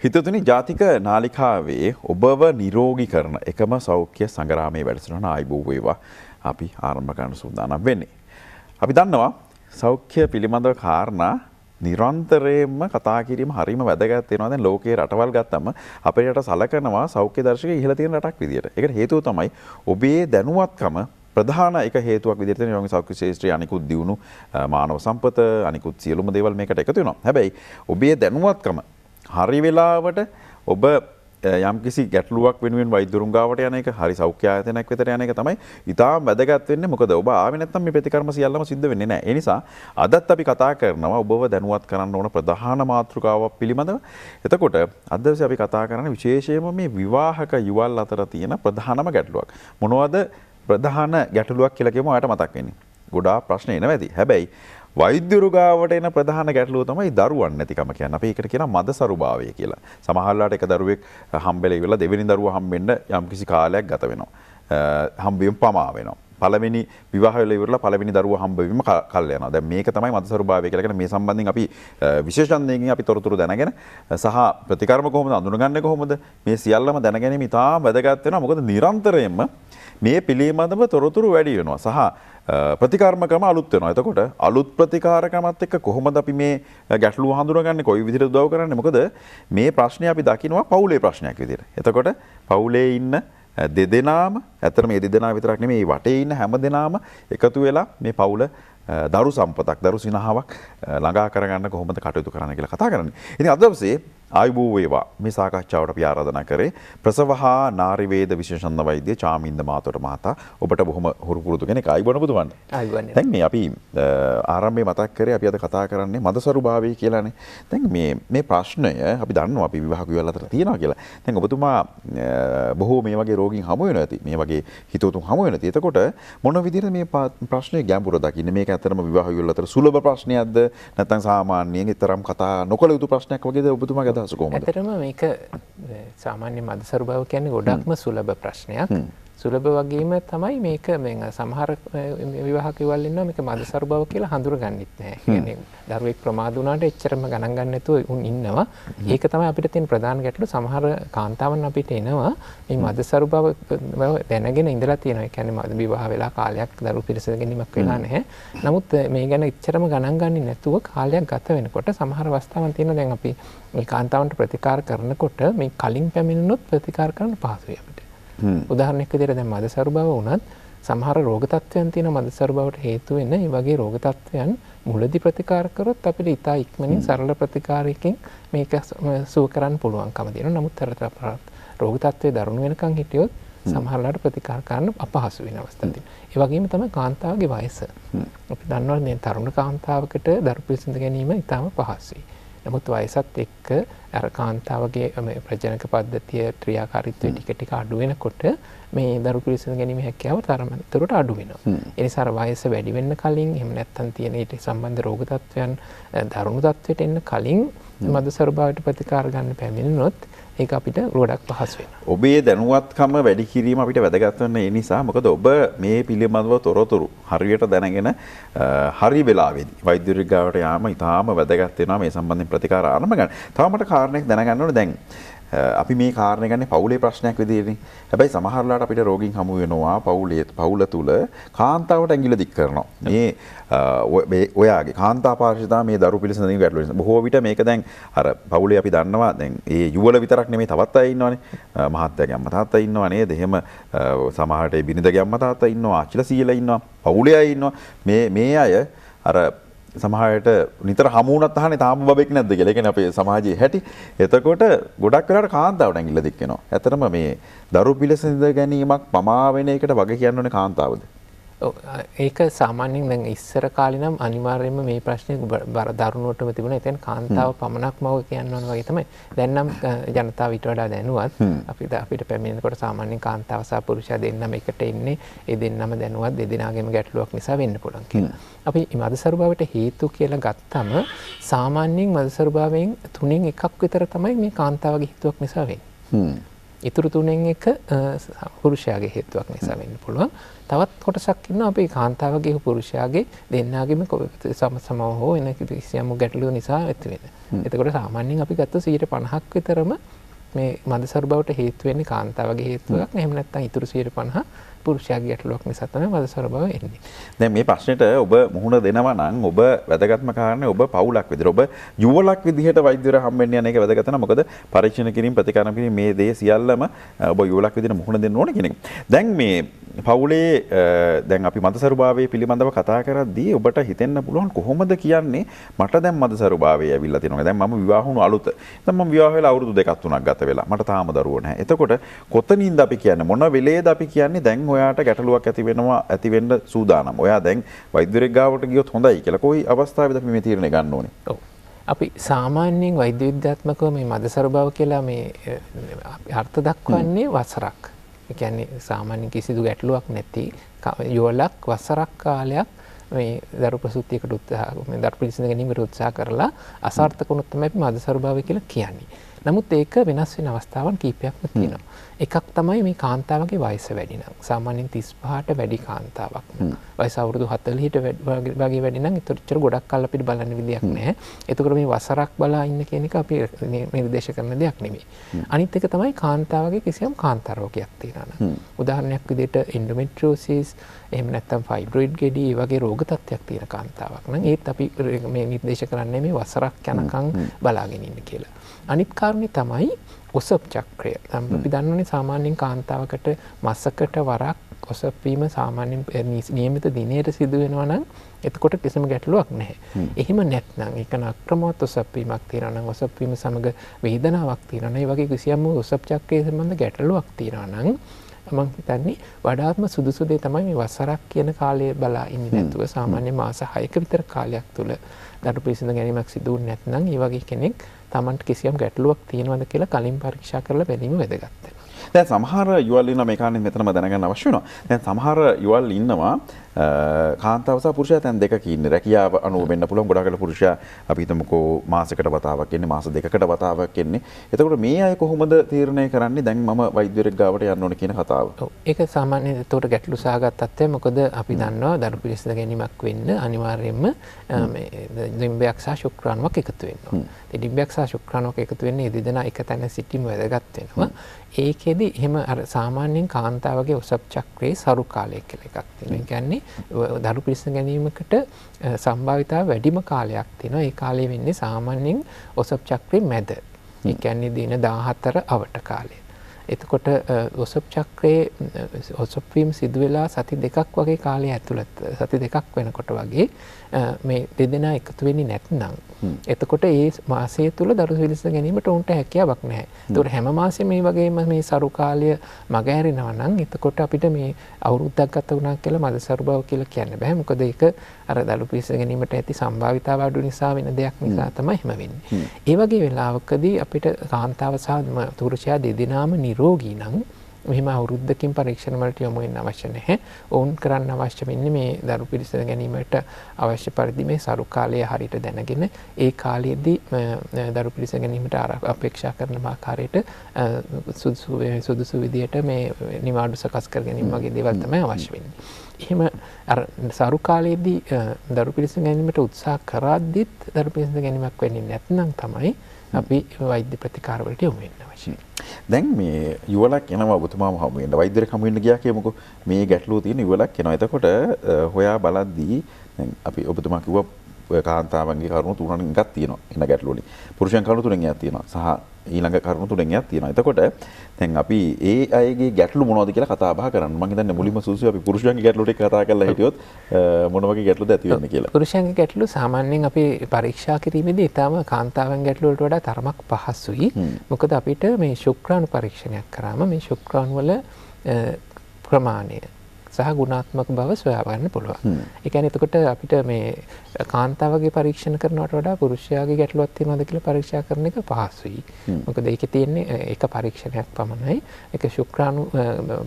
හිතතුනි ජාතික නාලිකාවේ ඔබව නිරෝගී කරන එකම සෞඛ්‍ය සංග්‍රාමයේ වැඩසටහන ආයිබෝ වේවා අපි ආරම්භ කරන්න සූදානම් වෙන්නේ. අපි දන්නවා සෞඛ්‍ය පිළිබඳව කාරණා නිරන්තරයෙන්ම කතා කිරීම හරිම වැදගත් වෙනවා. දැන් ලෝකයේ රටවල් ගත්තම අපේ රට සලකනවා සෞඛ්‍ය දර්ශකයේ ඉහළ තියෙන රටක් විදියට. ඒකට හේතුව තමයි ඔබේ දැනුවත්කම ප්‍රධාන එක හේතුවක් විදිහට තියෙන සෞඛ්‍ය ශාස්ත්‍රයේ අනිකුත් දියුණු මානව සම්පත අනිකුත් සියලුම දේවල් මේකට එකතු වෙනවා. හැබැයි ඔබේ දැනුවත්කම හරි වෙලාවට ඔබ යම්කිසි ගැටලුවක් වෙනුවෙන් වෛද්‍යවරුන් ගාවට යන එක හරි සෞඛ්‍ය ආයතනයක් වෙතට යන එක තමයි ඉතාම වැදගත් වෙන්නේ. මොකද ඔබ ආවේ නැත්නම් මේ ප්‍රතිකර්ම සියල්ලම සිද්ධ වෙන්නේ නැහැ. ඒ නිසා අදත් අපි කතා කරනවා ඔබව දැනුවත් කරන්න ඕන ප්‍රධාන මාතෘකාවක් පිළිබඳව. එතකොට අද දවසේ අපි කතා කරන්නේ විශේෂයෙන්ම මේ විවාහක යුවල් අතර තියෙන ප්‍රධානම ගැටලුවක්. මොනවද ප්‍රධාන ගැටලුවක් කියලා කියමු ඔයාලට මතක් වෙන්නේ. ගොඩාක් ප්‍රශ්න එනවා ඇති. හැබැයි වෛද්‍යවරු ගාවට එන ප්‍රධාන ගැටලුව තමයි දරුවන් නැතිකම කියන්නේ. අපි ඒකට කියනවා මදසරුභාවය කියලා. සමහරවිට එක දරුවෙක් හම්බෙලා ඉවරලා දෙවෙනි දරුවා හම්බෙන්න යම්කිසි කාලයක් ගත වෙනවා. හම්බෙන්න පමා වෙනවා. පළවෙනි විවාහ වෙලා ඉවරලා පළවෙනි දරුවා හම්බවීම කල් යනවා. දැන් මේක තමයි මදසරුභාවය කියලා කියන මේ සම්බන්ධයෙන් අපි විශේෂඥයෙක්ගෙන් අපි තොරතුරු දැනගෙන සහ ප්‍රතිකර්ම කොහොමද අඳුනගන්නේ කොහොමද මේ සියල්ලම දැනගැනීම ඉතාම වැදගත් වෙනවා. මොකද නිරන්තරයෙන්ම මේ පිළිබඳව තොරතුරු වැඩි වෙනවා සහ ප්‍රතිකර්ම ක්‍රම අලුත් වෙනවා. එතකොට අලුත් ප්‍රතිකාර ක්‍රමත් එක්ක කොහොමද අපි මේ ගැටලුව හඳුනගන්නේ කොයි විදිහට උදව් කරන්නේ? මොකද මේ ප්‍රශ්නේ අපි දකිනවා පවුලේ ප්‍රශ්නයක් විදිහට. එතකොට පවුලේ ඉන්න දෙදෙනාම ඇත්තට මේ දෙදෙනා විතරක් නෙමෙයි වටේ ඉන්න හැම දෙනාම එකතු වෙලා මේ පවුල දරු සම්පතක් දරු සිනහාවක් ළඟා කරගන්න කොහොමද කටයුතු කරන්න කියලා කතා කරන්නේ. ඉතින් අද දවසේ ආයුබෝ වේවා මේ සාකච්ඡාවට අපි ආරාධනා කරේ ප්‍රසව හා නාරි වේද විශේෂඥ වෛද්‍ය චාමින්ද මාතොට මහතා. ඔබට බොහොම හුරු පුරුදු කෙනෙක්. ආයුබෝන පුදුමන්න. ආයුබෝන. දැන් මේ අපි ආරම්භයේ මතක් කරේ අපි අද කතා කරන්නේ මදසරුභාවය කියලානේ. දැන් මේ ප්‍රශ්නය අපි දන්නවා අපි විවාහක විවල් අතර තියෙනවා කියලා. දැන් ඔබතුමා බොහෝ මේ වගේ රෝගීන් හමු වෙනවා ඇති. මේ වගේ හිතවතුන් හමු වෙනවා ඇති. එතකොට මොන විදිහට මේ ප්‍රශ්නේ ගැඹුර දකින්නේ? මේක ඇත්තටම විවාහ විවල් අතර සුලභ ප්‍රශ්නයක්ද නැත්නම් සාමාන්‍යයෙන් ඊතරම් කතා නොකළ යුතු ප්‍රශ්නයක් වගේද ඔබතුමාගේ අදහස? ඇත්තටම මේක සාමාන්‍ය මදසරුභාව කියන්නේ ගොඩක්ම සුලභ ප්‍රශ්නයක්. සුලභ වගේම තමයි මේක සමහර විවාහක විවල් ඉන්නවා මේක මදසරුභාව කියලා හඳුනගන්නෙත් නැහැ. කියන්නේ දරුවෙක් ප්‍රමාද වුණාට එච්චරම ගණන් ගන්න නැතුව උන් ඉන්නවා. ඒක තමයි අපිට තියෙන ප්‍රධාන ගැටලුව. සමහර කාන්තාවන් අපිට එනවා මේ මදසරුභාව දැනගෙන ඉඳලා තියෙනවා. ඒ කියන්නේ විවාහ වෙලා කාලයක් දරු පිරිස ගැනීමක් වෙලා නැහැ. නමුත් මේ ගැන එච්චරම ගණන් ගන්නේ නැතුව කාලයක් ගත වෙනකොට සමහර අවස්ථාවන් තියෙනවා දැන් අපි මේ කාන්තාවන්ට ප්‍රතිකාර කරනකොට මේ කලින් පැමිණුනොත් ප්‍රතිකාර කරන්න පහසුයි අපිට. උදාහරණයක් විදිහට දැන් මදසරුභාව වුණත් සමහර රෝග තත්ත්වයන් තියෙන මදසරුභාවට හේතු වෙන මේ වගේ රෝග තත්ත්වයන් මුලදී ප්‍රතිකාර කරොත් අපිට ඉතා ඉක්මනින් සරල ප්‍රතිකාරයකින් මේක සුව කරන්න පුළුවන්කම තියෙනවා. නමුත් රෝග තත්ත්වයේ දරුණු වෙනකන් හිටියොත් සමහරලාට ප්‍රතිකාර කරන්න අපහසු වෙන අවස්ථා තියෙනවා. ඒ වගේම තමයි කාන්තාවගේ වයස. අපි දන්නවා මේ තරුණ කාන්තාවකට දරු පිළිසිඳ ගැනීම ඉතාම පහසුයි. නමුත් වයසත් එක්ක අර කාන්තාවගේ ප්‍රජනක පද්ධතිය ක්‍රියාකාරීත්වය ටික ටික අඩු වෙනකොට මේ දරු පිළිසිඳ ගැනීම හැකියාව තරමතරට අඩු වෙනවා. ඒ නිසා වයස වැඩි වෙන්න කලින් එහෙම නැත්නම් තියෙන ඊට සම්බන්ධ රෝග තත්ත්වයන් දරුණු තත්ත්වයට එන්න කලින් මදසරුභාවයට ප්‍රතිකාර ගන්න පැමිණුනොත් ඒක අපිට ගොඩක් පහසු වෙනවා. ඔබේ දැනුවත්කම වැඩි කිරීම අපිට වැදගත් වෙන ඒ නිසා මොකද ඔබ මේ පිළිබඳව තොරතුරු හරියට දැනගෙන හරි වෙලාවේදී වෛද්‍යවරයෙක් ගාවට යාම ඉතාම වැදගත් වෙනවා මේ සම්බන්ධයෙන් ප්‍රතිකාර ආරම්භ ගන්න. තව මට කාරණයක් දැනගන්න ඕනේ දැන් අපි මේ කාරණේ ගන්නේ පවුලේ ප්‍රශ්නයක් විදිහටනේ. හැබැයි සමහරලාට අපිට රෝගීන් හමු වෙනවා පවුල තුල කාන්තාවට ඇඟිල්ල දික් කරනවා. මේ ඔයාගේ කාන්තා පාර්ශ්වතාව මේ දරු පිළිසඳින් ගැටලු වෙනවා. බොහෝ විට මේක දැන් අර පවුලේ අපි දන්නවා දැන් ඒ යුවල විතරක් නෙමෙයි තවත් අය ඉන්නවනේ. මහත්තයාගේ අම්මා තාත්තා ඉන්නවා නේද? එහෙම සමහරට ඒ බිරිඳගේ අම්මා තාත්තා ඉන්නවා, ආච්චිලා සීලා ඉන්නවා, පවුලේ අය ඉන්නවා. මේ අය අර සමහරට නිතර හමු වුණත් අහන්නේ තාම බබෙක් නැද්ද කියලා. ඒ කියන්නේ අපේ සමාජයේ හැටි. එතකොට ගොඩක් වෙලාවට කාන්තාවට ඇඟිල්ල දික් වෙනවා. ඇත්තටම මේ දරු පිළිසිඳ ගැනීමක් පමා වෙන එකට වගේ කියන්න ඕනේ කාන්තාවද? ඒක සාමාන්‍යයෙන් දැන් ඉස්සර කාලේ නම් අනිවාර්යයෙන්ම මේ ප්‍රශ්නේ දරුණුවටම තිබුණා. එතෙන් කාන්තාව පමණක්ම කියන්න ඕන වගේ තමයි. දැන් නම් ජනතාව ඊට වඩා දැනුවත්. අපිට පැමිණෙනකොට සාමාන්‍යයෙන් කාන්තාව සහ පුරුෂයා දෙන්නම එකට එන්නේ. ඒ දෙන්නම දැනුවත් දෙදෙනාගේම ගැටලුවක් නිසා වෙන්න පුළුවන් කියලා. අපි මදසරුභාවයට හේතු කියලා ගත්තම සාමාන්‍යයෙන් මදසරුභාවයෙන් 3න් 1ක් විතර තමයි මේ කාන්තාවගේ හිතුවක් නිසා වෙන්නේ. ඉතුරු තුනෙන් එක පුරුෂයාගේ හේතුවක් නිසා වෙන්න පුළුවන්. තවත් කොටසක් ඉන්නවා අපේ කාන්තාවගේ පුරුෂයාගේ දෙන්නාගේම සමසමව හෝ වෙන කිසියම් ගැටලුව නිසා ඇති වෙන. එතකොට සාමාන්‍යයෙන් අපි ගත්ත 50% විතරම මේ මදසරු බවට හේතු වෙන්නේ කාන්තාවගේ හේතුවක්. එහෙම නැත්නම් ඉතුරු 50% පුරුෂයාගේ ගැටලුවක් නිසා තමයි මදසරු බව එන්නේ. දැන් මේ ප්‍රශ්නෙට ඔබ මුහුණ දෙනවා නම් ඔබ වැදගත්ම කාරණේ ඔබ පවුලක් විදිහට ඔබ යුවලක් විදිහට වෛද්‍යවරයා හම්බෙන්න යන එක වැදගත් නැහැ. මොකද පරීක්ෂණ කිරීම ප්‍රතිකාරම් කිරීම මේ දේ සියල්ලම ඔබ යුවලක් විදිහට මුහුණ දෙන්න ඕන කෙනෙක්. දැන් මේ පවුලේ දැන් අපි මදසරුභාවය පිළිබඳව කතා කරද්දී ඔබට හිතෙන්න පුළුවන් කොහොමද කියන්නේ මට දැන් මදසරුභාවය ඇවිල්ලා තියෙනවා. දැන් මම විවාහ වුණු අලුත. දැන් මම විවාහ වෙලා අවුරුදු 2ක් 3ක් ගත වෙලා. මට තාම දරුවෝ නැහැ. එතකොට කොතනින්ද අපි කියන්නේ මොන වෙලේද අපි කියන්නේ දැන් ඔයාට ගැටලුවක් ඇති වෙන්න සූදානම්. ඔයා දැන් වෛද්‍යවරයෙක් ගාවට ගියොත් හොඳයි කියලා. කොයි අවස්ථාවේද අපි මේ තීරණය ගන්න ඕනේ? ඔව්. අපි සාමාන්‍යයෙන් වෛද්‍ය විද්‍යාත්මකව මේ මදසරුභාව කියලා මේ අර්ථ දක්වන්නේ වසරක්. ඒ කියන්නේ සාමාන්‍ය කිසිදු ගැටලුවක් නැති යුවලක් වසරක් කාලයක් මේ දරු ප්‍රසූතියකට මේ දරු පිළිසිඳ ගැනීමකට උත්සාහ කරලා අසාර්ථක වුණොත් තමයි අපි මදසරුභාවය කියලා කියන්නේ. නමුත් ඒක වෙනස් වෙන අවස්ථාවන් කීපයක්ම තියෙනවා. එකක් තමයි මේ කාන්තාවගේ වයස වැඩි නම්. සාමාන්‍යයෙන් 35ට වැඩි කාන්තාවක්. වයස අවුරුදු 40ට වගේ වැඩි නම් ඒතර ගොඩක් කල් අපිට බලන්න විදියක් නැහැ. එතකොට මේ වසරක් බලා ඉන්න කියන එක අපි නිර්දේශ කරන දෙයක් නෙමෙයි. අනිත් එක තමයි කාන්තාවගේ කිසියම් කාන්තා රෝගයක් තියෙනවා නම්. උදාහරණයක් විදිහට එන්ඩෝමෙට්‍රියෝසිස් එහෙම නැත්නම් ෆයිබ්‍රොයිඩ් ගෙඩි වගේ රෝග තත්ත්වයක් තියෙන කාන්තාවක් නම් ඒත් අපි මේ නිර්දේශ කරන්නේ මේ වසරක් යනකම් බලාගෙන ඉන්න කියලා. අනිත් කාරණේ තමයි ඔසප් චක්‍රය. අපි දන්නවනේ සාමාන්‍යයෙන් කාන්තාවකට මාසකට වරක් ඔසප් වීම සාමාන්‍යයෙන් නියමිත දිනයට සිදු වෙනවා නම් එතකොට කිසිම ගැටලුවක් නැහැ. එහෙම නැත්නම් ඒක නක්‍රමවත් ඔසප් වීමක් තියෙනවා නම් ඔසප් වීම සමග වේදනාවක් තියෙනවා නම් ඒ වගේ කිසියම් ඔසප් චක්‍රයේ සම්බන්ධ ගැටලුවක් තියෙනවා නම් මම හිතන්නේ වඩාත්ම සුදුසු දේ තමයි මේ වසරක් කියන කාලය බලා ඉන්නේ නැතුව සාමාන්‍ය මාස 6ක විතර කාලයක් තුල දරු පිළිසිඳ ගැනීමක් සිදු වුනේ නැත්නම් ඒ වගේ කෙනෙක් තමන්ට කිසියම් ගැටලුවක් තියෙනවද කියලා කලින් පරීක්ෂා කරලා බැලීම වැදගත් වෙනවා. දැන් සමහර යුවල් ඉන්නවා මේ කාරණේ මෙතනම දැනගන්න අවශ්‍ය වෙනවා. දැන් සමහර යුවල් ඉන්නවා කාන්තාව සහ පුරුෂයා දැන් දෙකක ඉන්නේ. රැකියාව අනුව වෙන්න පුළුවන්. ගොඩක් වෙලා පුරුෂයා අපි හිතමුකෝ මාසයකට වතාවක් එන්නේ, මාස දෙකකට වතාවක් එන්නේ. එතකොට මේ අය කොහොමද තීරණය කරන්නේ දැන් මම වෛද්‍යවරයෙක් ගාවට යන්න ඕන කියන කතාව? ඔව්. ඒක සාමාන්‍යයෙන් ඒතකොට ගැටලු සහගත තත්ත්වය. මොකද අපි දන්නවා දරු පිළිසිඳ ගැනීමක් වෙන්න අනිවාර්යයෙන්ම මේ ඩිම්බයක් සහ ශුක්‍රාණුවක් එකතු වෙනවා. ඒ ඩිම්බයක් සහ ශුක්‍රාණුවක් එකතු වෙන්නේ ඒ දෙදෙනා එක තැන සිටීම වැදගත් වෙනවා. ඒකෙදි එහෙම අර සාමාන්‍යයෙන් කාන්තාවගේ ඔසප් චක්‍රයේ සරු කාලය කියලා එකක් තියෙනවා. ඒ කියන්නේ දරු පිළිසිඳ ගැනීමකට සම්භාවිතාව වැඩිම කාලයක් තියෙනවා. ඒ කාලය වෙන්නේ සාමාන්‍යයෙන් ඔසප් චක්‍රයේ මැද. ඒ කියන්නේ දින 14 අවට කාලය. එතකොට ඔසප් චක්‍රයේ ඔසප් වීම සිදු වෙලා සති දෙකක් වගේ කාලය ඇතුළත සති දෙකක් වෙනකොට වගේ මේ දෙදෙනා එකතු වෙන්නේ නැත්නම් එතකොට ඒ මාසය තුල දරු පිළිසිඳ ගැනීමට උන්ට හැකියාවක් නැහැ. ඒතකොට හැම මාසෙම මේ වගේම මේ සරු කාලය මග ඇරෙනවා නම් එතකොට අපිට මේ අවුරුද්දක් ගත වුණා කියලා මදසරු බව කියලා කියන්න බෑ. මොකද ඒක අර දරු පිළිසිඳ ගැනීමට ඇති සම්භාවිතාව අඩු නිසා වෙන දෙයක් නිසා තමයි එහෙම වෙන්නේ. ඒ වගේ වෙලාවකදී අපිට කාන්තාව සහ පුරුෂයා දෙදෙනාම නිරෝගී නම් මෙහෙම අවුරුද්දකින් පරීක්ෂණ වලට යොමු වෙන්න අවශ්‍ය නැහැ. ඔවුන් කරන්න අවශ්‍ය වෙන්නේ මේ දරු පිළිසිඳ ගැනීමට අවශ්‍ය පරිදි මේ සරු කාලය හරියට දැනගෙන ඒ කාලයේදී දරු පිළිසිඳ ගැනීමට අපේක්ෂා කරන ආකාරයට සුදුසු විදියට මේ නිවාඩු සකස් කර ගැනීම වගේ දේවල් තමයි අවශ්‍ය වෙන්නේ. එහෙම අර සරු කාලයේදී දරු පිළිසිඳ ගැනීමට උත්සාහ කරද්දිත් දරු පිළිසිඳ ගැනීමක් වෙන්නේ නැත්නම් තමයි අපි වෛද්‍ය ප්‍රතිකාර වලට යොමු වෙන්න අවශ්‍යයි. දැන් මේ යුවලක් එනවා ඔබතුමාම හමු වෙන්න වෛද්‍යරෙක් හමු වෙන්න ගියා කියමුකෝ මේ ගැටලුව තියෙන යුවලක් එනවා. එතකොට හොයා බලද්දී දැන් අපි ඔබතුමා කිව්වා කාන්තාවන්ගේ කරුණු තුනක් එකක් තියෙනවා එන ගැටලුව වලින්. පුරුෂයන් කරුණු තුනෙන් එකක් තියෙනවා. සහ ඊළඟ කරුණු තුනෙන් එකක් තියෙනවා. එතකොට දැන් අපි ඒ අයගේ ගැටලු මොනවද කියලා කතා බහ කරන්න. මම හිතන්නේ මුලින්ම සුසු අපි පුරුෂයන්ගේ ගැටලු ටික කතා කරලා හිටියොත් මොන වගේ ගැටලුද ඇති වෙන්නේ කියලා. පුරුෂයන්ගේ ගැටලු සාමාන්‍යයෙන් අපි පරීක්ෂා කිරීමේදී ඊටම කාන්තාවන් ගැටලු වලට වඩා තරමක් පහසුයි. මොකද අපිට මේ ශුක්‍රාණු පරීක්ෂණයක් කරාම මේ ශුක්‍රාණු වල ප්‍රමාණය සහ ගුණාත්මක බව සොයා ගන්න පුළුවන්. ඒ කියන්නේ එතකොට අපිට මේ කාන්තාවගේ පරීක්ෂණ කරනවට වඩා පුරුෂයාගේ ගැටලුවක් තියෙනවද කියලා පරීක්ෂා කරන එක පහසුයි. මොකද ඒකේ තියෙන්නේ එක පරීක්ෂණයක් පමණයි. ඒක ශුක්‍රාණු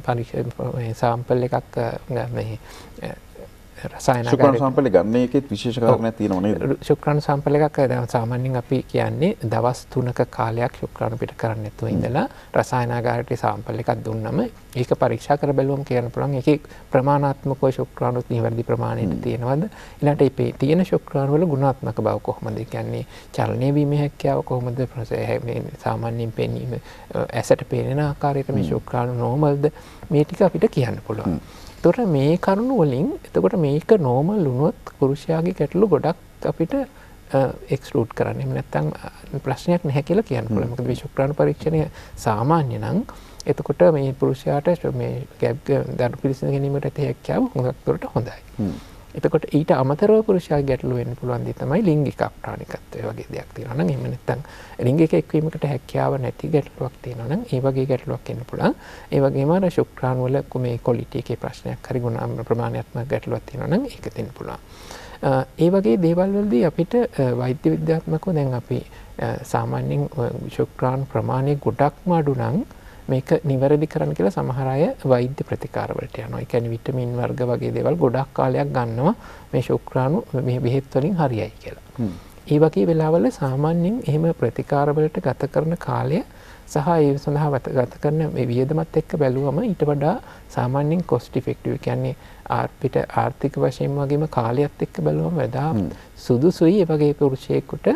පරීක්ෂණ සාම්පල් එකක් මේ රසායනාගාරයට සම්පල ගන්න එකෙත් විශේෂ කාරණයක් තියෙනව නේද? ශුක්‍රාණු සම්පල එකක් සාමාන්‍යයෙන් අපි කියන්නේ දවස් 3ක කාලයක් ශුක්‍රාණු පිට කරන්න නැතුව ඉඳලා රසායනාගාරයට සාම්පල් එකක් දුන්නම ඒක පරීක්ෂා කර බැලුවම කියන්න පුළුවන් ඒකේ ප්‍රමාණාත්මකව ශුක්‍රාණු නිවැරදි ප්‍රමාණයට තියෙනවද ඊළඟට මේ තියෙන ශුක්‍රාණු වල ගුණාත්මක බව කොහොමද? ඒ කියන්නේ චලනය වීමේ හැකියාව කොහොමද? මේ සාමාන්‍යයෙන් පෙනීම ඇසට පේන ආකාරයට මේ ශුක්‍රාණු නෝමල්ද මේ ටික අපිට කියන්න පුළුවන්. එතකොට මේ කරුණු වලින් එතකොට මේක නෝමල් වුණොත් පුරුෂයාගේ ගැටලු ගොඩක් අපිට එක්ස්ක්ලූඩ් කරන්න. එහෙම නැත්නම් ප්‍රශ්නයක් නැහැ කියලා කියන්න පුළුවන්. මොකද මේ ශුක්‍රාණු පරීක්ෂණය සාමාන්‍ය නම් එතකොට මේ පුරුෂයාට මේ දරු පිළිසිඳ ගැනීමට ඇති හැකියාව හුඟක් දුරට හොඳයි. එතකොට ඊට අමතරව පුරුෂයාගේ ගැටලු වෙන්න පුළුවන් දේ තමයි ලිංගික අප්‍රාණිකත්වය වගේ දෙයක් තියෙනවා නම් එහෙම නැත්නම් ලිංගික එක්වීමකට හැකියාව නැති ගැටලුවක් තියෙනවා නම් ඒ වගේ ගැටලුවක් එන්න පුළුවන්. ඒ වගේම අර ශුක්‍රාණු වල මේ ක්වොලිටි එකේ ප්‍රශ්නයක් හරි ගුණ ප්‍රමාණාත්මක ගැටලුවක් තියෙනවා නම් ඒක දෙන්න පුළුවන්. ඒ වගේ දේවල් වලදී අපිට වෛද්‍ය විද්‍යාත්මකව දැන් අපි සාමාන්‍යයෙන් ශුක්‍රාණු ප්‍රමාණය ගොඩක්ම අඩු නම් මේක නිවැරදි කරන්න කියලා සමහර අය වෛද්‍ය ප්‍රතිකාර වලට යනවා. ඒ කියන්නේ විටමින් වර්ග වගේ දේවල් ගොඩක් කාලයක් ගන්නවා මේ ශුක්‍රාණු මේ බෙහෙත් වලින් හරියයි කියලා. ඒ වගේ වෙලාවල සාමාන්‍යයෙන් එහෙම ප්‍රතිකාර වලට ගත කරන කාලය සහ ඒ සඳහා ගත කරන මේ වියදමත් එක්ක බැලුවම ඊට වඩා සාමාන්‍යයෙන් cost effective කියන්නේ අපිට ආර්ථික වශයෙන් වගේම කාලයත් එක්ක බැලුවම වඩා සුදුසුයි ඒ වගේ පුරුෂයෙකුට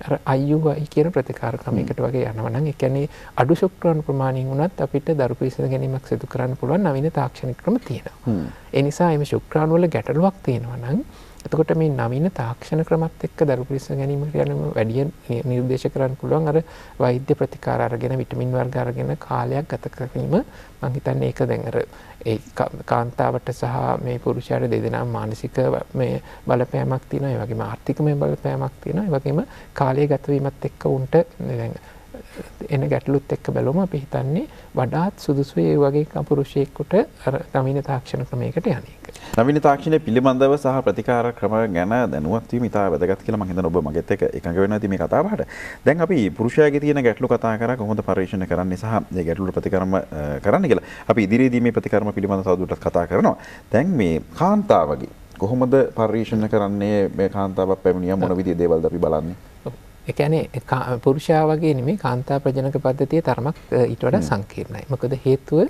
අර IUI කියන ප්‍රතිකාර ක්‍රමයකට වගේ යනවා නම් ඒ කියන්නේ අඩු ශුක්‍රාණු ප්‍රමාණයෙන් උනත් අපිට දරු පිළිසිඳ ගැනීමක් සිදු කරන්න පුළුවන් නවීන තාක්ෂණික ක්‍රම තියෙනවා. ඒ නිසා මේ ශුක්‍රාණු වල ගැටලුවක් තියෙනවා නම් එතකොට මේ නවීන තාක්ෂණ ක්‍රමත් එක්ක දරු පිළිසිඳ ගැනීමට යන වැඩි නිර්දේශ කරන්න පුළුවන් අර වෛද්‍ය ප්‍රතිකාර අරගෙන විටමින් වර්ග අරගෙන කාලයක් ගත කිරීම මම හිතන්නේ ඒක දැන් අර ඒ කාන්තාවට සහ මේ පුරුෂයාට දෙදෙනාම මානසික මේ බලපෑමක් තියෙනවා ඒ වගේම ආර්ථිකමය බලපෑමක් තියෙනවා ඒ වගේම කාලය ගත වීමත් එක්ක උන්ට දැන් එන ගැටලුත් එක්ක බැලුවම අපි හිතන්නේ වඩාත් සුදුසුයි ඒ වගේ පුරුෂයෙකුට අර නවීන තාක්ෂණ ක්‍රමයකට යන එක. නවීන තාක්ෂණය පිළිබඳව සහ ප්‍රතිකාර ක්‍රම ගැන දැනුවත් වීම ඉතාම වැදගත් කියලා මම හිතනවා ඔබ මගෙත් එක්ක එකඟ වෙනවා ඉතින් මේ කතාවට. දැන් අපි පුරුෂයාගේ තියෙන ගැටලු කතා කරා කොහොමද පරීක්ෂණ කරන්නේ සහ මේ ගැටලුවට ප්‍රතිකර්ම කරන්න කියලා. අපි ඉදිරියේදී මේ ප්‍රතිකර්ම පිළිබඳව තවදුරටත් කතා කරනවා. දැන් මේ කාන්තාවගේ කොහොමද පරීක්ෂණ කරන්නේ මේ කාන්තාවක් පැමිණියා මොන විදිහේ දේවල්ද අපි බලන්නේ? ඒ කියන්නේ පුරුෂයා වගේ නෙමෙයි කාන්තා ප්‍රජනක පද්ධතිය තරමක් ඊට වඩා සංකීර්ණයි. මොකද හේතුව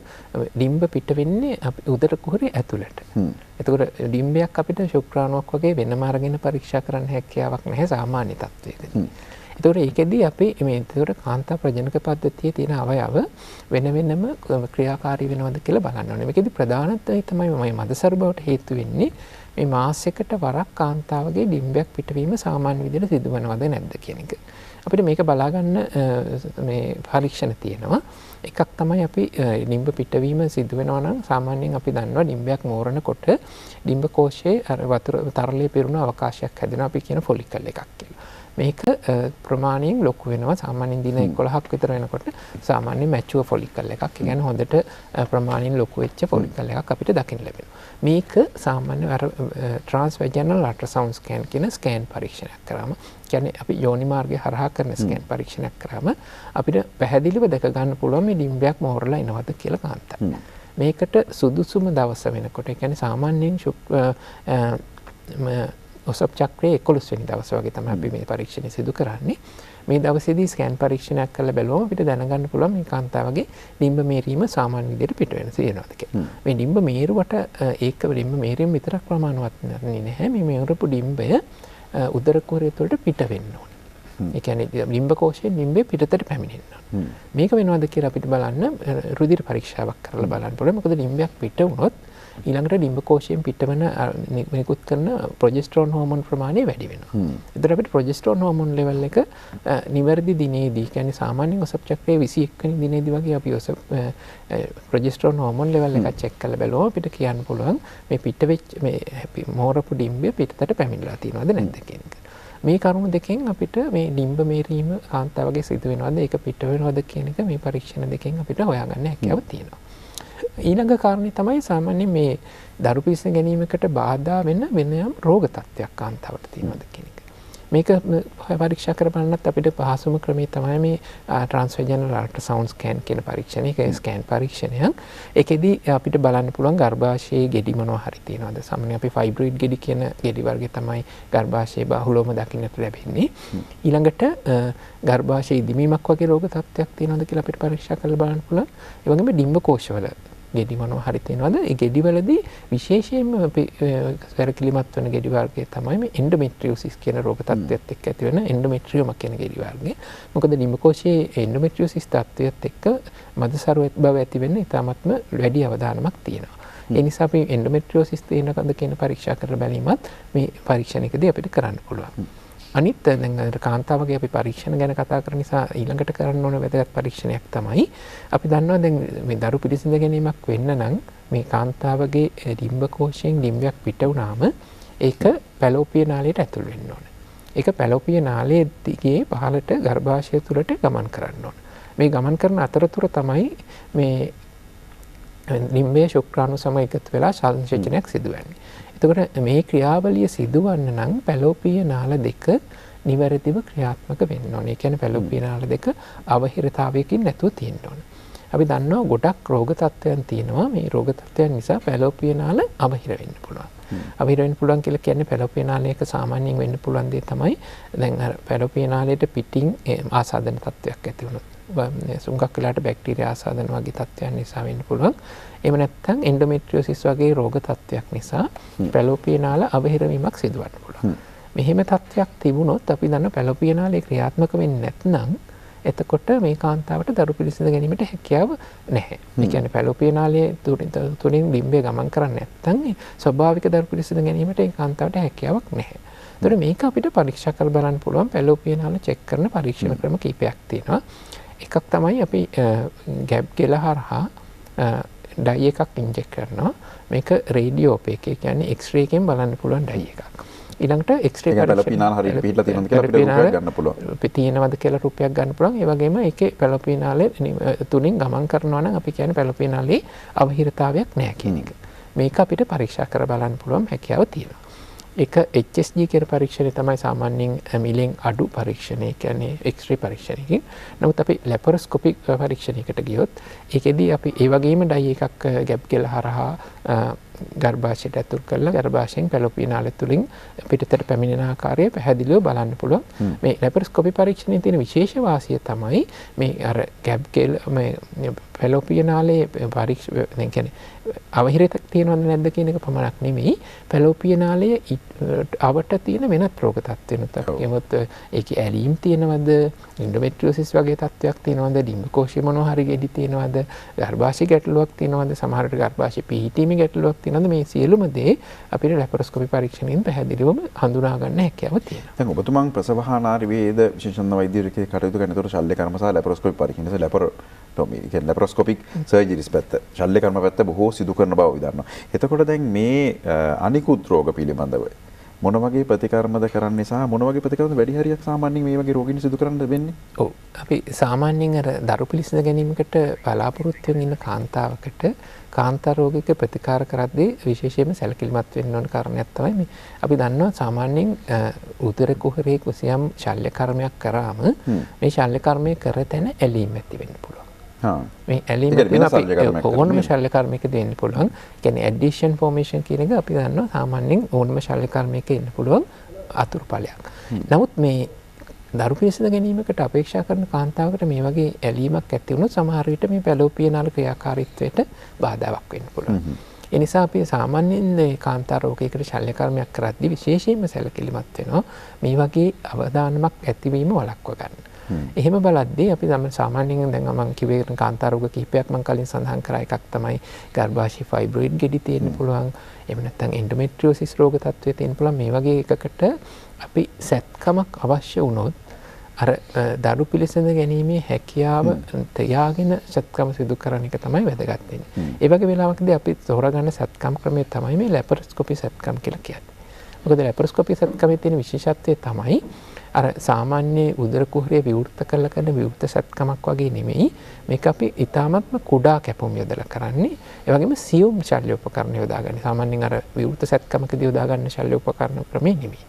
ඩිම්බ පිට වෙන්නේ උදර කුහරේ ඇතුළට. එතකොට ඩිම්බයක් අපිට ශුක්‍රාණුවක් වගේ වෙනම අරගෙන පරීක්ෂා කරන්න හැකියාවක් නැහැ සාමාන්‍ය තත්ත්වයකදී. එතකොට ඒකෙදී අපි මේ එතකොට කාන්තා ප්‍රජනක පද්ධතියේ තියෙන අවයව වෙන වෙනම ක්‍රියාකාරී වෙනවද කියලා බලන්න ඕනේ. මේකෙදී ප්‍රධානත්වය තමයි මේ මදසරු බවට හේතු වෙන්නේ මේ මාසයකට වරක් කාන්තාවගේ ඩිම්බයක් පිටවීම සාමාන්‍ය විදිහට සිදුවනවද නැද්ද කියන එක. අපිට මේක බලා ගන්න මේ පරීක්ෂණ තියෙනවා. එකක් තමයි අපි ඩිම්බ පිටවීම සිදු වෙනවා නම් සාමාන්‍යයෙන් අපි දන්නවා ඩිම්බයක් මෝරනකොට ඩිම්බ කෝෂයේ අර වතුර තරලයේ පිරුණු අවකාශයක් හැදෙනවා අපි කියන ෆොලිකල් එකක් කියලා. මේක ප්‍රමාණයෙන් ලොකු වෙනවා සාමාන්‍යයෙන් දින 11ක් විතර වෙනකොට සාමාන්‍ය මැචුවර් ෆොලිකල් එකක්. ඒ කියන්නේ හොඳට ප්‍රමාණයෙන් ලොකු වෙච්ච ෆොලිකල් එකක් අපිට දකින්න ලැබෙනවා. මේක සාමාන්‍ය අර ට්‍රාන්ස්වැජනල් අල්ට්‍රාසවුන්ඩ් ස්කෑන් කියන ස්කෑන් පරීක්ෂණයක් කරාම කියන්නේ අපි යෝනි මාර්ගය හරහා කරන ස්කෑන් පරීක්ෂණයක් කරාම අපිට පැහැදිලිව දැක ගන්න පුළුවන් මේ ඩිම්බයක් මෝරලා එනවද කියලා කාන්තාව. මේකට සුදුසුම දවස වෙනකොට ඒ කියන්නේ සාමාන්‍යයෙන් ඔසප් චක්‍රයේ 11 වෙනි දවස වගේ තමයි අපි මේ පරීක්ෂණය සිදු කරන්නේ. මේ දවසේදී ස්කෑන් පරීක්ෂණයක් කරලා බැලුවම අපිට දැනගන්න පුළුවන් මේ කාන්තාවගේ ඩිම්බ මේරීම සාමාන්‍ය විදිහට පිට වෙන තියෙනවද කියලා. මේ ඩිම්බ මේරුවට ඒක ඩිම්බ මේරීම විතරක් ප්‍රමාණවත් නැහැ. මේ මේරපු ඩිම්බය උදර කුහරය තුළට පිට වෙන්න ඕනේ. ඒ කියන්නේ ඩිම්බ කෝෂයෙන් ඩිම්බේ පිටතට පැමිණෙන්න ඕනේ. මේක වෙනවද කියලා අපිට බලන්න රුධිර පරීක්ෂාවක් කරලා බලන්න පුළුවන්. මොකද ඩිම්බයක් පිට වුණොත් ඊළඟට ඩිම්බ කෝෂයෙන් පිටවන නිකුත් කරන ප්‍රොජෙස්ටරෝන් හෝමෝන් ප්‍රමාණය වැඩි වෙනවා. එතකොට අපිට ප්‍රොජෙස්ටරෝන් හෝමෝන් ලෙවල් එක නිවැරදි දිනේදී කියන්නේ සාමාන්‍යයෙන් ඔසප් චක්‍රයේ 21 වෙනි දිනේදී වගේ අපි ප්‍රොජෙස්ටරෝන් හෝමෝන් ලෙවල් එක චෙක් කරලා බලුවම අපිට කියන්න පුළුවන් මේ පිටවෙච්ච මේ මෝරපු ඩිම්බය පිටතට පැමිණලා තියෙනවද නැද්ද කියන එක. මේ කරුණු දෙකෙන් අපිට මේ ඩිම්බ මේරීම කාන්තාවගේ සිදු වෙනවද ඒක පිට වෙනවද කියන එක මේ පරීක්ෂණ දෙකෙන් අපිට හොයාගන්න හැකියාව තියෙනවා. ඊළඟ කාරණේ තමයි සාමාන්‍යයෙන් මේ දරු පිළිසිඳ ගැනීමකට බාධා වෙන වෙනම රෝග තත්ත්වයක් කාන්තාවට තියෙනවද කියන එක. මේක පරීක්ෂා කර බලන්නත් අපිට පහසුම ක්‍රමය තමයි මේ ට්‍රාන්ස්වැජනල් අල්ට්‍රාසවුන්ඩ් ස්කෑන් කියන පරීක්ෂණය. ඒක ස්කෑන් පරීක්ෂණයක්. ඒකෙදි අපිට බලන්න පුළුවන් ගර්භාෂයේ ගෙඩි මොනවා හරි තියෙනවද. සාමාන්‍යයෙන් අපි ෆයිබ්‍රොයිඩ් ගෙඩි කියන ගෙඩි වර්ගය තමයි ගර්භාෂයේ බහුලවම දකින්නට ලැබෙන්නේ. ඊළඟට ගර්භාෂයේ ඉදිමීමක් වගේ රෝග තත්ත්වයක් තියෙනවද කියලා අපිට පරීක්ෂා කරලා බලන්න පුළුවන්. ඒ වගේම ඩිම්බ කෝෂවල ගෙඩි මොනවා හරි තියෙනවද? ඒ ගෙඩිවලදී විශේෂයෙන්ම අපි සැරකිලිමත් වෙන ගෙඩි වර්ගය තමයි මේ එන්ඩෝමෙට්‍රියෝසිස් කියන රෝග තත්ත්වයත් එක්ක ඇති වෙන එන්ඩෝමෙට්‍රියෝම කියන ගෙඩි වර්ගය. මොකද ඩිම්බ කෝෂයේ එන්ඩෝමෙට්‍රියෝසිස් තත්ත්වයත් එක්ක මදසරුව බව ඇති වෙන්න ඉතාමත්ම වැඩි අවදානමක් තියෙනවා. ඒ නිසා අපි එන්ඩෝමෙට්‍රියෝසිස් තියෙනකද කියන පරීක්ෂා කරලා බැලීමත් මේ පරීක්ෂණයකදී අපිට කරන්න පුළුවන්. අනිත් දැන් කාන්තාවගේ අපි පරීක්ෂණ ගැන කතා කරන නිසා ඊළඟට කරන්න ඕන වැදගත් පරීක්ෂණයක් තමයි අපි දන්නවා දැන් මේ දරු පිළිසිඳ ගැනීමක් වෙන්න නම් මේ කාන්තාවගේ ඩිම්බ කෝෂයෙන් ඩිම්බයක් පිට වුණාම ඒක පැලෝපිය නාලයට ඇතුල් වෙන්න ඕන. ඒක පැලෝපිය නාලයේ දිගේ පහළට ගර්භාෂය තුළට ගමන් කරන්න ඕන. මේ ගමන් කරන අතරතුර තමයි මේ ඩිම්බයේ ශුක්‍රාණු සම එකතු වෙලා සංසේචනයක් සිදු වෙන්නේ. එතකොට මේ ක්‍රියාවලිය සිදුවන්න නම් පැලෝපිය නාල දෙක නිවැරදිව ක්‍රියාත්මක වෙන්න ඕනේ. ඒ කියන්නේ පැලෝපිය නාල දෙක අවහිරතාවයකින් නැතුව තියෙන්න ඕනේ. අපි දන්නවා ගොඩක් රෝග තත්ත්වයන් තියෙනවා. මේ රෝග තත්ත්වයන් නිසා පැලෝපිය නාල අවහිර වෙන්න පුළුවන්. අවහිර වෙන්න පුළුවන් කියලා කියන්නේ පැලෝපිය නාලයක සාමාන්‍යයෙන් වෙන්න පුළුවන් දේ තමයි දැන් අර පැලෝපිය නාලයට පිටින් ආසාදන තත්ත්වයක් ඇති වුණොත් සුන්ගක් වෙලාට බැක්ටීරියා ආසාදන වගේ තත්ත්වයන් නිසා වෙන්න පුළුවන්. එහෙම නැත්නම් එන්ඩෝමෙට්‍රියෝසිස් වගේ රෝග තත්ත්වයක් නිසා පැලෝපිය නාල අවහිර වීමක් සිදුවන්න පුළුවන්. මෙහෙම තත්ත්වයක් තිබුණොත් අපි දන්න පැලෝපිය නාලය ක්‍රියාත්මක වෙන්නේ නැත්නම් එතකොට මේ කාන්තාවට දරු පිළිසිඳ ගැනීමට හැකියාව නැහැ. ඒ කියන්නේ පැලෝපිය නාලයේ තුලින් ඩිම්බය ගමන් කරන්නේ නැත්නම් ස්වභාවික දරු පිළිසිඳ ගැනීමට ඒ කාන්තාවට හැකියාවක් නැහැ. ඒතර මේක අපිට පරීක්ෂා කරලා බලන්න පුළුවන් පැලෝපිය නාල චෙක් කරන පරීක්ෂණ ක්‍රම කීපයක් තියෙනවා. එකක් තමයි අපි ගැබ් ගෙල හරහා ඩයි එකක් ඉන්ජෙක්ට් කරනවා. මේක රේඩියෝප් එකේ කියන්නේ එක්ස්රේ එකෙන් බලන්න පුළුවන් ඩයි එකක්. ඊළඟට එක්ස්රේ පැලෝපිය නාල හරියට පිටලා තියෙනවද කියලා අපිට රුපියක් ගන්න පුළුවන්. තියෙනවද කියලා රුපියක් ගන්න පුළුවන්. ඒ වගේම ඒකේ පැලෝපිය නාලේ තුලින් ගමන් කරනවා නම් අපි කියන්නේ පැලෝපිය නාලේ අවහිරතාවයක් නැහැ කියන එක. මේක අපිට පරීක්ෂා කර බලන්න පුළුවන් හැකියාව තියෙනවා. එක HSG කියන පරීක්ෂණය තමයි සාමාන්‍යයෙන් මිලෙන් අඩු පරීක්ෂණය කියන්නේ එක්ස්රේ පරීක්ෂණයකින්. නමුත් අපි ලැපරොස්කෝපික් පරීක්ෂණයකට ගියොත් ඒකෙදී අපි ඒ වගේම ඩයි එකක් ගැබ් ගෙල හරහා ගර්භාෂයට ඇතුල් කරලා ගර්භාෂයෙන් පැලෝපිය නාලය තුලින් පිටතට පැමිණෙන ආකාරය පැහැදිලිව බලන්න පුළුවන්. මේ ලැපරොස්කෝපි පරීක්ෂණයේ තියෙන විශේෂ වාසිය තමයි මේ අර ගැබ් ගෙල මේ පැලෝපිය නාලයේ දැන් කියන්නේ අවහිරයක් තියෙනවද නැද්ද කියන එක පමණක් නෙමෙයි පැලෝපිය නාලයේ අවට තියෙන වෙනත් රෝග තත්ත්වෙනුත් අපි කියමුත් ඒකේ ඇලීම් තියෙනවද එන්ඩෝමෙට්‍රියෝසිස් වගේ තත්ත්වයක් තියෙනවද ඩිම්බ කෝෂය මොනවා හරි ගෙඩි තියෙනවද ගර්භාෂය ගැටලුවක් තියෙනවද සමහරට ගර්භාෂය පිහිටීමේ ගැටලුවක් තියෙනවද මේ සියලුම දේ අපිට ලැපරොස්කෝපි පරීක්ෂණයෙන් පැහැදිලිවම හඳුනා ගන්න හැකියාව තියෙනවා. දැන් ඔබතුමන් ප්‍රසවහානාරි වේද විශේෂඥ වෛද්‍යවරයෙක් කටයුතු කරනකොට ශල්‍ය කර්ම සහ ලැපරොස්කෝපි පරීක්ෂණ ලැපරොටොමි කියන්නේ ලැපරොස්කෝපික් සර්ජරිස් පැත්ත ශල්‍ය කර්ම පැත්ත බොහෝ සිදු කරන බව අපි දන්නවා. එතකොට දැන් මේ අනිකුත් රෝග පිළිබඳව මොන වගේ ප්‍රතිකර්මද කරන්නේ සහ මොන වගේ ප්‍රතිකර්මද වැඩි හරියක් සාමාන්‍යයෙන් මේ වගේ රෝගීන් සිදු කරන්න වෙන්නේ? ඔව්. අපි සාමාන්‍යයෙන් අර දරු පිළිසිඳ ගැනීමකට බලාපොරොත්තු වෙන ඉන්න කාන්තාවකට කාන්තා රෝගයක ප්‍රතිකාර කරද්දී විශේෂයෙන්ම සැලකිලිමත් වෙන්න ඕන කාරණයක් තමයි මේ අපි දන්නවා සාමාන්‍යයෙන් උදර කුහරයේ කුසියම් ශල්‍ය කර්මයක් කරාම මේ ශල්‍ය කර්මය කර තැන ඇලීම් ඇති වෙන්න පුළුවන්. මේ ඇලීම අපි ඕනම ශල්‍ය කර්මයක දෙන්න පුළුවන්. කියන්නේ ඇඩිෂන් ෆෝමේෂන් කියන එක අපි දන්නවා සාමාන්‍යයෙන් ඕනම ශල්‍ය කර්මයක ඉන්න පුළුවන් අතුරුඵලයක්. නමුත් මේ දරු පිළිසිඳ ගැනීමකට අපේක්ෂා කරන කාන්තාවකට මේ වගේ ඇලීමක් ඇති වුණොත් සමහර විට මේ පැලෝපිය නාල ක්‍රියාකාරීත්වයට බාධාවක් වෙන්න පුළුවන්. ඒ නිසා අපි සාමාන්‍යයෙන් මේ කාන්තා රෝගයකට ශල්‍ය කර්මයක් කරද්දී විශේෂයෙන්ම සැලකිලිමත් වෙනවා මේ වගේ අවදානමක් ඇතිවීම වළක්වා ගන්න. එහෙම බලද්දී අපි සාමාන්‍යයෙන් දැන් මම කිව්වේ කාන්තා රෝග කිහිපයක් මම කලින් සඳහන් කරා එකක් තමයි ගර්භාෂයේ ෆයිබ්‍රොයිඩ් ගෙඩි තියෙන්න පුළුවන්. එහෙම නැත්නම් එන්ඩෝමෙට්‍රියෝසිස් රෝග තත්ත්වය තියෙන්න පුළුවන්. මේ වගේ එකකට අපි සැත්කමක් අවශ්‍ය වුණොත් අර දරු පිළිසිඳ ගැනීමේ හැකියාව තියාගෙන සත්කම සිදු කරන එක තමයි වැදගත් වෙන්නේ. ඒ වගේ වෙලාවකදී අපි තෝරාගන්න සත්කම් ක්‍රමය තමයි මේ ලැපරොස්කෝපි සත්කම් කියලා කියන්නේ. මොකද ලැපරොස්කෝපි සත්කමේ තියෙන විශේෂත්වය තමයි අර සාමාන්‍ය උදර කුහරය විවෘත කරලා කරන විවෘත සත්කමක් වගේ නෙමෙයි. මේක අපි ඊටාත්ම කුඩා කැපුම් යොදලා කරන්නේ. ඒ වගේම සියුම් ශල්‍ය උපකරණ යොදාගන්නේ. සාමාන්‍යයෙන් අර විවෘත සත්කමකදී යොදා ගන්න ශල්‍ය උපකරණ ක්‍රමේ නෙමෙයි.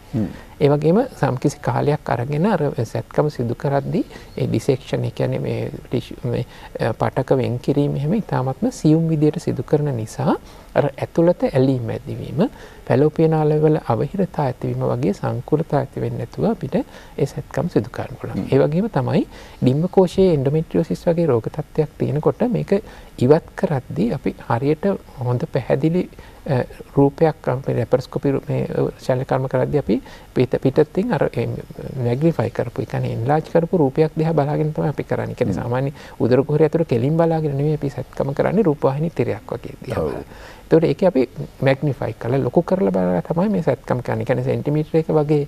ඒ වගේම සම්කිසි කාලයක් අරගෙන අර සැත්කම සිදු කරද්දී ඒ ඩිසෙක්ෂන් ඒ කියන්නේ මේ පටක වෙන් කිරීම එහෙම ඉතාමත්ම සියුම් විදියට සිදු කරන නිසා අර ඇතුළත ඇලීම් ඇතිවීම පැලෝපියන ආලවල අවහිරතා ඇතිවීම වගේ සංකූලතා ඇති වෙන්නේ නැතුව අපිට ඒ සැත්කම් සිදු කරන්න පුළුවන්. ඒ වගේම තමයි ඩිම්බකෝෂයේ එන්ඩොමෙට්‍රියෝසිස් වගේ රෝග තත්ත්වයක් තියෙනකොට මේක ඉවත් කරද්දී අපි හරියට හොඳ පැහැදිලි රූපයක් අපේ ලැපරොස්කෝපි මේ ශල්‍ය කර්ම කරද්දී අපි පිටින් අර මැග්නිෆයි කරපු ඒ කියන්නේ එන්ලාර්ජ් කරපු රූපයක් දිහා බලාගෙන තමයි අපි කරන්නේ. ඒ කියන්නේ සාමාන්‍ය උදර කුහරය ඇතුළේ කෙලින් බලාගෙන නෙමෙයි අපි සැත්කම කරන්නේ රූපවාහිනී තිරයක් වගේ දිහා බලලා. ඒතකොට ඒකේ අපි මැග්නිෆයි කරලා ලොකු කරලා බලලා තමයි මේ සැත්කම් කරන්නේ. ඒ කියන්නේ සෙන්ටිමීටර එක වගේ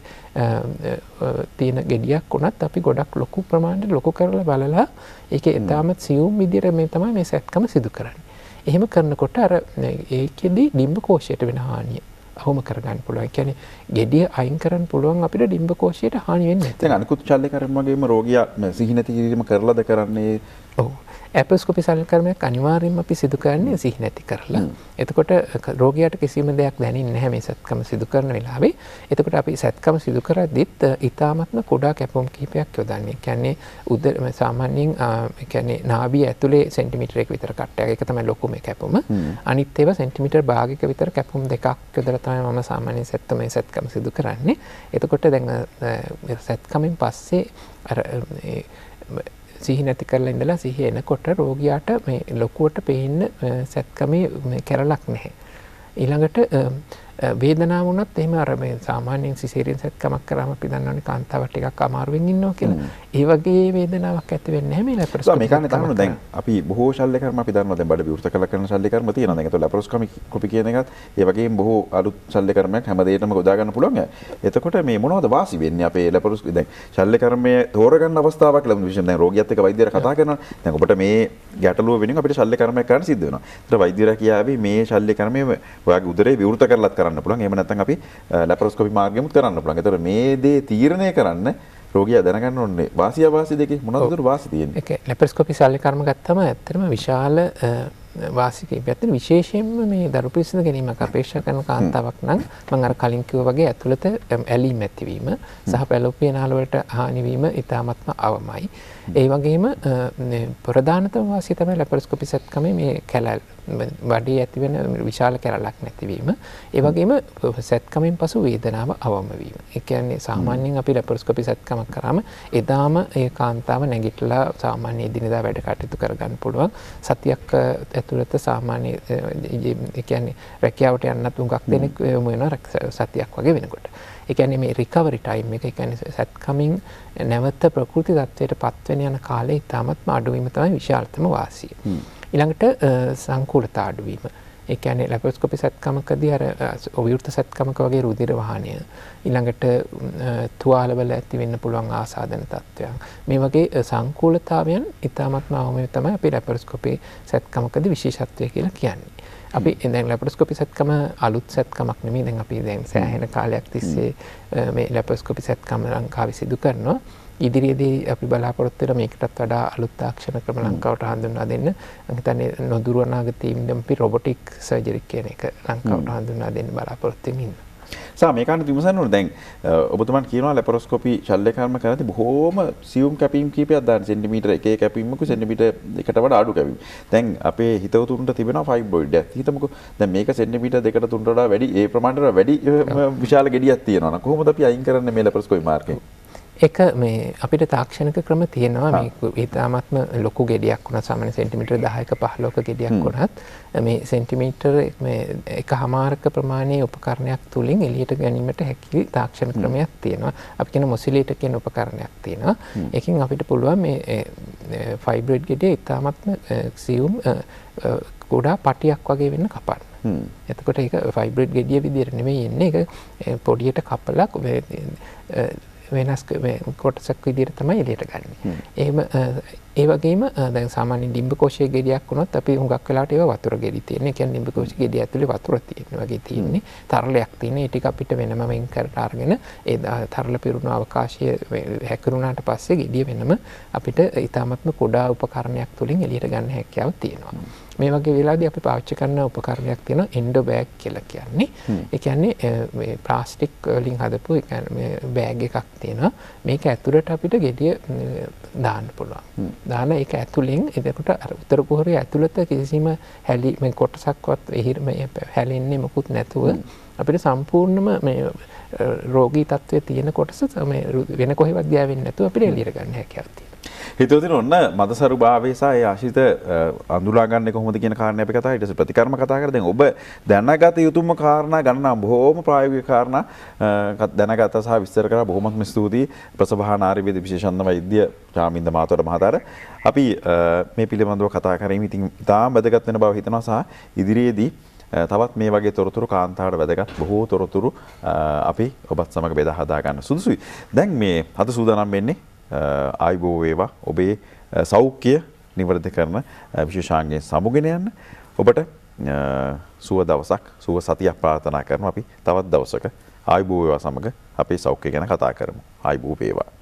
තියෙන ගෙඩියක් වුණත් අපි ගොඩක් ලොකු ප්‍රමාණයට ලොකු කරලා බලලා ඒකේ ඊටමත් සියුම් විදියට මේ තමයි මේ සැත්කම සිදු කරන්නේ. එහෙම කරනකොට අර ඒකෙදි ඩිම්බකෝෂයට වෙන හානිය අවම කරගන්න පුළුවන්. ඒ කියන්නේ ගෙඩිය අයින් කරන්න පුළුවන් අපිට ඩිම්බකෝෂයට හානි වෙන්නේ නැහැ. දැන් අනිකුත් ශල්‍ය කර්ම වගේම රෝගියා සිහි නැති කිරීම කරලාද කරන්නේ? ඔව්. ඇපොස්කෝපි ශල්‍ය කර්මයක් අනිවාර්යයෙන්ම අපි සිදු කරන්නේ සිහි නැති කරලා. එතකොට රෝගියාට කිසිම දෙයක් දැනෙන්නේ නැහැ මේ සැත්කම සිදු කරන වෙලාවේ. එතකොට අපි සැත්කම සිදු කරද්දිත් ඊ타මත්ම කුඩා කැපුම් කිහිපයක් යොදන්නේ. ඒ කියන්නේ සාමාන්‍යයෙන් ඒ කියන්නේ නාභිය ඇතුලේ සෙන්ටිමීටර 1 විතර කට්ටයක්. ඒක තමයි ලොකුම කැපුම. අනිත් ඒවා සෙන්ටිමීටර භාගයක විතර කැපුම් දෙකක් යොදලා තමයි මම සාමාන්‍යයෙන් සැත්කම සිදු කරන්නේ. එතකොට දැන් සැත්කමෙන් පස්සේ අර සිහි නැති කරලා ඉඳලා සිහිය එනකොට රෝගියාට මේ ලොකුවට පේන්න සැත්කමේ කැරලක් නැහැ. ඊළඟට වේදනාව වුණත් එහෙම අර මේ සාමාන්‍යයෙන් සිසේරියන් සැත්කමක් කරාම අපි දන්නවනේ කාන්තාවක් ටිකක් අමාරුවෙන් ඉන්නවා කියලා. ඒ වගේ වේදනාවක් ඇති වෙන්නේ නැහැ මේ ලැපරොස්කෝපි. මේ කන්නේ තමයි දැන් අපි බොහෝ ශල්‍ය කර්ම අපි දන්නවා දැන් බඩ විවෘත කළ කරන ශල්‍ය කර්ම තියෙනවා. දැන් ඒතකොට ලැපරොස්කෝපි කියන එකත් ඒ වගේම බොහෝ අලුත් ශල්‍ය කර්මයක් හැමදේටම යොදා ගන්න පුළුවන්. එතකොට මේ මොනවද වාසි වෙන්නේ අපේ ලැපරොස්කෝපි දැන් ශල්‍ය කර්මයේ තෝරගන්න අවස්ථාවක් ලැබුණ විශේෂයෙන් දැන් රෝගියාත් එක්ක වෛද්‍යවරයා කතා කරනවා. දැන් ඔබට මේ ගැටලුව වෙනින් අපිට ශල්‍ය කර්මයක් කරන්න සිද්ධ වෙනවා. ඒතර වෛද්‍යවරයා කියාවේ මේ ශල්‍ය කර්මය ඔයාගේ උදරේ විවෘත කරලත් කරන්න පුළුවන්. එහෙම නැත්නම් අපි ලැපරොස්කෝපි මාර්ගයෙන්ම කරන්න පුළුවන්. ඒතර මේ දේ තීරණය කරන්න රෝගියා දැනගන්න ඕනේ වාසිය අවාසිය දෙකේ මොනවද වාසි තියෙන්නේ. ඒක ලැපරොස්කෝපි ශල්‍ය කර්ම ගත්තම ඇත්තටම විශාල වාසි කීපයක් තියෙන විශේෂයෙන්ම මේ දරු පිළිසිඳ ගැනීමක් අපේක්ෂා කරන කාන්තාවක් නම් මම අර කලින් කිව්වා වගේ ඇතුළත ඇලීම් ඇතිවීම සහ පැලෝපිය නාල වලට හානි වීම ඉතාමත්ම අවමයි. ඒ වගේම ප්‍රධානතම වාසිය තමයි ලැපරොස්කෝපි සැත්කමේ මේ කැලල් වඩේ ඇති වෙන විශාල කැලලක් නැතිවීම. ඒ වගේම සැත්කමෙන් පසු වේදනාව අවම වීම. ඒ කියන්නේ සාමාන්‍යයෙන් අපි ලැපරොස්කෝපි සැත්කමක් කරාම එදාම ඒ කාන්තාව නැගිටලා සාමාන්‍ය දිනදා වැඩ කටයුතු කරගන්න පුළුවන්. සතියක් ඇතුළත සාමාන්‍ය ඒ කියන්නේ රැකියාවට යන්නත් උඟක් දෙනෙක් යොමු වෙනවා සතියක් වගේ වෙනකොට. ඒ කියන්නේ මේ රිකවරි ටයිම් එක ඒ කියන්නේ සැත්කමින් නැවත ප්‍රකෘති තත්ත්වයට පත් වෙන යන කාලේ ඉතාමත්ම අඩු වීම තමයි විශාලතම වාසිය. ඊළඟට සංකූලතා අඩු වීම. ඒ කියන්නේ ලැපරොස්කෝපි සැත්කමකදී අර විවෘත සැත්කමක වගේ රුධිර වහනය ඊළඟට තුවාලවල ඇති වෙන්න පුළුවන් ආසාදන තත්ත්වයන් මේ වගේ සංකූලතාවයන් ඉතාමත්ම අවම තමයි අපි ලැපරොස්කෝපි සැත්කමකදී විශේෂත්වය කියලා කියන්නේ. අපි දැන් ලැපරොස්කෝපි සැත්කම අලුත් සැත්කමක් නෙමෙයි. දැන් අපි දැන් සෑහෙන කාලයක් තිස්සේ මේ ලැපරොස්කෝපි සැත්කම ලංකාවේ සිදු කරනවා. ඉදිරියේදී අපි බලාපොරොත්තු වෙන මේකටත් වඩා අලුත් තාක්ෂණ ක්‍රම ලංකාවට හඳුන්වා දෙන්න. මම හිතන්නේ නොදුර අනාගතයේදී අපි රොබොටික් සර්ජරි කියන එක ලංකාවට හඳුන්වා දෙන්න බලාපොරොත්තු වෙමින් ඉන්නවා. මේ කාරණේ විමසන්න ඕනේ. දැන් ඔබතුමාට කියනවා ලැපරොස්කෝපි ශල්‍ය කර්ම කරද්දී බොහෝම සියුම් කැපීම් කීපයක් දාන්න සෙන්ටිමීටර 1 කැපීමක සෙන්ටිමීටර 1කට වඩා අඩු කැපීම්. දැන් අපේ හිතවතුන්ට තිබෙනවා ෆයිබ්‍රොයිඩ් එකක්. හිතමුකෝ දැන් මේක සෙන්ටිමීටර 2කට 3ට වඩා වැඩි ඒ ප්‍රමාණයට වැඩි විශාල ගෙඩියක් තියෙනවා නම් කොහොමද අපි අයින් කරන්නේ මේ ලැපරොස්කෝපි මාර්ගයෙන්? ඒක මේ අපිට තාක්ෂණික ක්‍රම තියෙනවා. මේ ඊටාත්ම ලොකු ගෙඩියක් වුණා සාමාන්‍ය සෙන්ටිමීටර 10ක 15ක ගෙඩියක් වුණත් මේ සෙන්ටිමීටර මේ එකමාරක ප්‍රමාණයේ උපකරණයක් තුලින් එළියට ගැනීමට හැකි තාක්ෂණ ක්‍රමයක් තියෙනවා. අපි කියන මොසිලේටර් කියන උපකරණයක් තියෙනවා. ඒකෙන් අපිට පුළුවන් මේ ෆයිබ්‍රොයිඩ් ගෙඩිය ඊටාත්ම සියුම් කුඩා පටියක් වගේ වෙන්න කපන්න. එතකොට ඒක ෆයිබ්‍රොයිඩ් ගෙඩිය විදියට නෙමෙයි එන්නේ. ඒක පොඩියට කපලා වෙනස් කොටසක් විදිහට තමයි එළියට ගන්න. එහෙම ඒ වගේම දැන් සාමාන්‍ය ඩිම්බකෝෂයේ ගෙඩියක් වුණොත් අපි හුඟක් වෙලාවට ඒවා වතුර ගෙඩි තියෙන. ඒ කියන්නේ ඩිම්බකෝෂයේ ගෙඩිය ඇතුලේ වතුර තියෙන වගේ තියෙන්නේ. තරලයක් තියෙන. ඒ ටික අපිට වෙනම වෙන් කරලා අරගෙන ඒ තරල පිරුණු අවකාශය හැකිරුණාට පස්සේ ගෙඩිය වෙනම අපිට ඊටාත්ම කුඩා උපකරණයක් තුලින් එළියට ගන්න හැකියාව තියෙනවා. මේ වගේ වෙලාවදී අපි පාවිච්චි කරන උපකරණයක් තියෙනවා එන්ඩෝ බෑග් කියලා කියන්නේ. ඒ කියන්නේ මේ ප්ලාස්ටික් වලින් හදපු ඒ කියන්නේ මේ බෑග් එකක් තියෙනවා. මේක ඇතුළට අපිට ගෙඩිය දාන්න පුළුවන්. දාන ඒක ඇතුලෙන් එතකොට අර උත්තර කුහරයේ ඇතුළත කිසිම හැලි මේ කොටසක්වත් මේ හැලෙන්නේ මොකුත් නැතුව අපිට සම්පූර්ණම මේ රෝගී තත්ත්වයේ තියෙන කොටස මේ වෙන කොහෙවත් ගෑවෙන්නේ නැතුව අපිට එළියට ගන්න හැකියාවක් තියෙනවා. හිතුවතින ඔන්න මදසරු භාවය සහ ඒ ආශිත අඳුරා ගන්න කොහොමද කියන කාරණේ අපි කතා ඊට පස්සේ ප්‍රතිකර්ම කතා කරලා දැන් ඔබ දැනගත යුතුම කාරණා ගණනා බොහෝම ප්‍රායෝගික කාරණා දැනගත සහ විස්තර කරලා බොහොමත්ම ස්තුතියි ප්‍රසවහාන ආයුර්වේද විශේෂඥ වෛද්‍ය චාමින්ද මහතාට මහතාට අපි මේ පිළිබඳව කතා කරමින් ඉතින් ඉතාම වැදගත් වෙන බව හිතනවා සහ ඉදිරියේදී තවත් මේ වගේ තොරතුරු කාන්තාවට වැදගත් බොහෝ තොරතුරු අපි ඔබත් සමග බෙදා හදා ගන්න සුදුසුයි. දැන් මේ අද සූදානම් වෙන්නේ ආයුබෝ වේවා ඔබේ සෞඛ්‍ය නිවැරදි කරන විශේෂාංගයෙන් සමුගෙන යන්න. ඔබට සුව දවසක් සුව සතියක් ප්‍රාර්ථනා කරනවා. අපි තවත් දවසක ආයුබෝ වේවා සමග අපේ සෞඛ්‍ය ගැන කතා කරමු. ආයුබෝ වේවා.